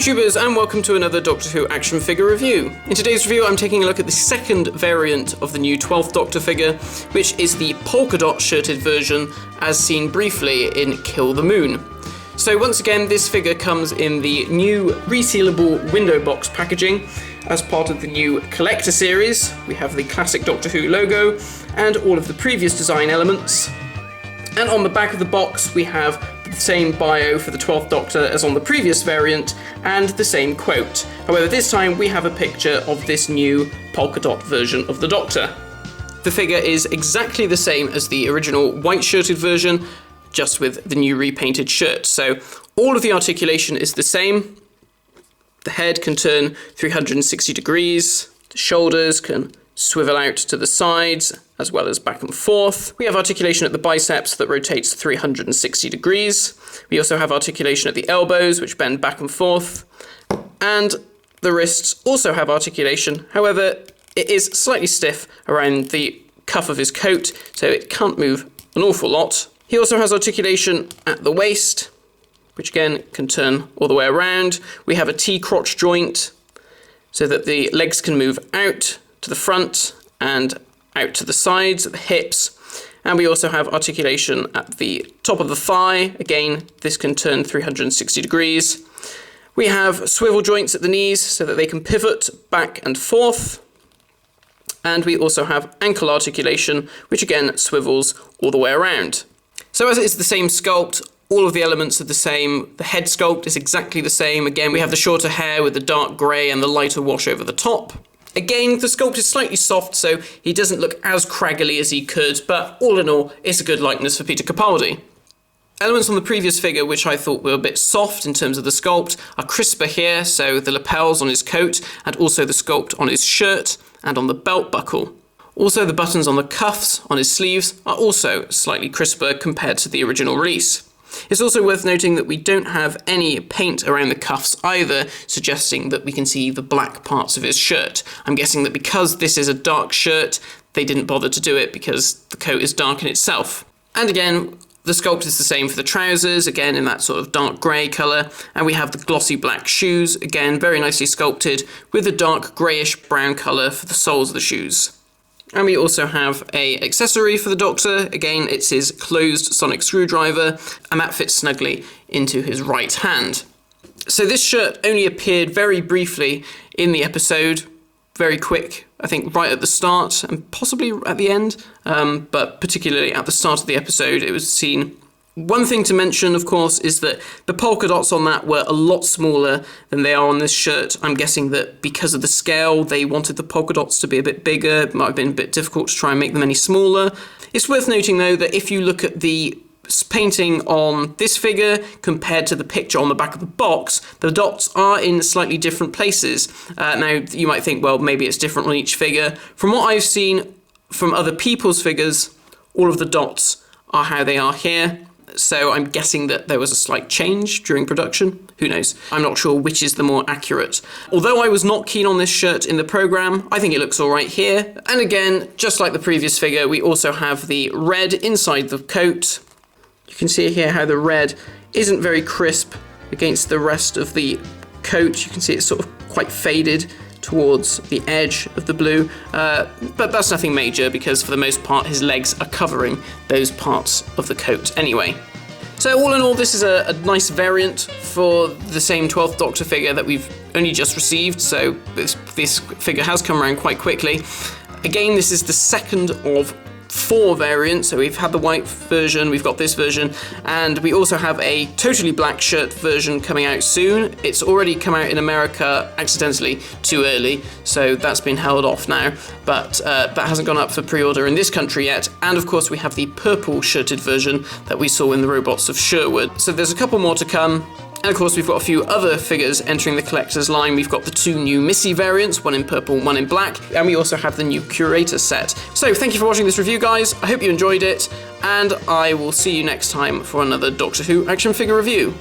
YouTubers, and welcome to another Doctor Who action figure review. In today's review I'm taking a look at the second variant of the new 12th Doctor figure, which is the polka dot shirted version as seen briefly in Kill the Moon. So once again, this figure comes in the new resealable window box packaging as part of the new Collector series. We have the classic Doctor Who logo and all of the previous design elements. And on the back of the box we have the same bio for the 12th Doctor as on the previous variant, and the same quote. However, this time we have a picture of this new polka dot version of the Doctor. The figure is exactly the same as the original white shirted version, just with the new repainted shirt. So all of the articulation is the same. The head can turn 360 degrees, the shoulders can swivel out to the sides as well as back and forth. We have articulation at the biceps that rotates 360 degrees. We also have articulation at the elbows, which bend back and forth. And the wrists also have articulation. However, it is slightly stiff around the cuff of his coat, so it can't move an awful lot. He also has articulation at the waist, which again can turn all the way around. We have a T-crotch joint, so that the legs can move out to the front and out to the sides at the hips. And we also have articulation at the top of the thigh. Again, this can turn 360 degrees. We have swivel joints at the knees so that they can pivot back and forth. And we also have ankle articulation, which again swivels all the way around. So as it is the same sculpt, all of the elements are the same. The head sculpt is exactly the same. Again, we have the shorter hair with the dark grey and the lighter wash over the top. Again, the sculpt is slightly soft, so he doesn't look as craggly as he could, but all in all, it's a good likeness for Peter Capaldi. Elements on the previous figure, which I thought were a bit soft in terms of the sculpt, are crisper here, so the lapels on his coat, and also the sculpt on his shirt and on the belt buckle. Also, the buttons on the cuffs on his sleeves are also slightly crisper compared to the original release. It's also worth noting that we don't have any paint around the cuffs either, suggesting that we can see the black parts of his shirt. I'm guessing that because this is a dark shirt, they didn't bother to do it because the coat is dark in itself. And again, the sculpt is the same for the trousers, again in that sort of dark grey colour, and we have the glossy black shoes, again very nicely sculpted, with a dark greyish brown colour for the soles of the shoes. And we also have an accessory for the Doctor. Again, it's his closed sonic screwdriver, and that fits snugly into his right hand. So this shirt only appeared very briefly in the episode, very quick, I think right at the start and possibly at the end, but particularly at the start of the episode it was seen. One thing to mention, of course, is that the polka dots on that were a lot smaller than they are on this shirt. I'm guessing that because of the scale, they wanted the polka dots to be a bit bigger. It might have been a bit difficult to try and make them any smaller. It's worth noting, though, that if you look at the painting on this figure compared to the picture on the back of the box, the dots are in slightly different places. Now, you might think, well, maybe it's different on each figure. From what I've seen from other people's figures, all of the dots are how they are here. So I'm guessing that there was a slight change during production. Who knows? I'm not sure which is the more accurate. Although I was not keen on this shirt in the programme, I think it looks all right here. And again, just like the previous figure, we also have the red inside the coat. You can see here how the red isn't very crisp against the rest of the coat. You can see it's sort of quite faded towards the edge of the blue, but that's nothing major because for the most part his legs are covering those parts of the coat anyway. So all in all, this is a nice variant for the same 12th Doctor figure that we've only just received, so this figure has come around quite quickly. Again, this is the second of 4 variants, so we've had the white version, we've got this version, and we also have a totally black shirt version coming out soon. It's already come out in America accidentally too early, so that's been held off now, but that hasn't gone up for pre-order in this country yet. And of course we have the purple shirted version that we saw in the Robots of Sherwood. So there's a couple more to come. And of course we've got a few other figures entering the collector's line. We've got the 2 new Missy variants, one in purple, one in black, and we also have the new Curator set. So thank you for watching this review, guys. I hope you enjoyed it, and I will see you next time for another Doctor Who action figure review.